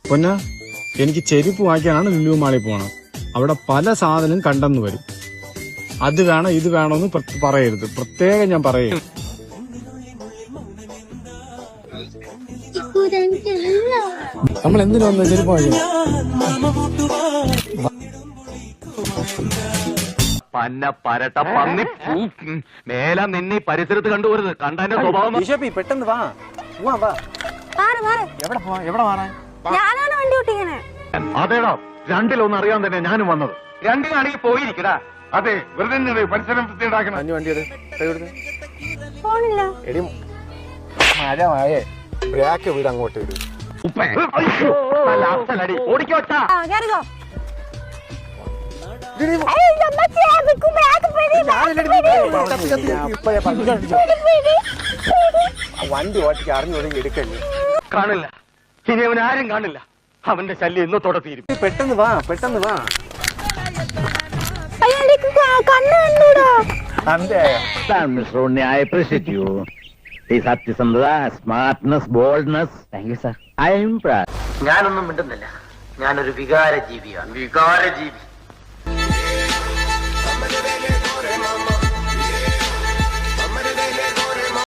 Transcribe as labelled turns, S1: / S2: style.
S1: പൊന്ന എനിക്ക് ചെരുപ്പ് വാങ്ങിക്കാനാണ് ലുലു മാളിൽ പോകണം. അവിടെ പല സാധനം കണ്ടെന്ന് വരും. അത് വേണം ഇത് വേണമെന്ന് പറയരുത്, പ്രത്യേകം ഞാൻ പറയും. നമ്മൾ എന്തിനാ വന്ന ചെരുപ്പ് വാങ്ങിക്കണം?
S2: പന്ന പരട്ട പന്നി മേല നിന്നെ പരിസരത്ത് കണ്ടുപോരുത്. കണ്ടതിന്റെ സ്വഭാവം.
S1: പെട്ടെന്ന് വാ. എവിടെ മാറാൻ?
S3: വണ്ടി ഓട്ടിക്കണേ.
S2: അതേടാ, രണ്ടിലൊന്നും അറിയാൻ തന്നെ ഞാനും വന്നത്. രണ്ടിനാണെങ്കിൽ പോയിരിക്കടാ.
S4: അതെ, വെറുതെ പരിസരം വൃത്തിയുണ്ടാക്കണം.
S3: ഫോണില്ല.
S1: എടി മഴ ബ്രാക്ക് വീട് അങ്ങോട്ട് വരും.
S2: ഓടിക്കോട്ടാ.
S3: കേറിക്കോ.
S1: വണ്ടി ഓട്ടിക്ക് അറിഞ്ഞൊടുങ്ങി എടുക്കല്ലേ.
S2: കാണില്ല, ഇനി അവൻ ആരും കാണില്ല. അവന്റെ ശല്യം ഇന്നത്തോടെ തീരും.
S1: പെട്ടെന്ന് വാ.
S3: കണ്ണു കണ്ടൂടാ.
S2: I appreciate you. സത്യസന്ധത, smartness, boldness. Thank you sir. I am proud. ഞാനൊന്നും മിണ്ടുന്നില്ല. ഞാനൊരു വികാര ജീവിയാണ്. വികാര ജീവി.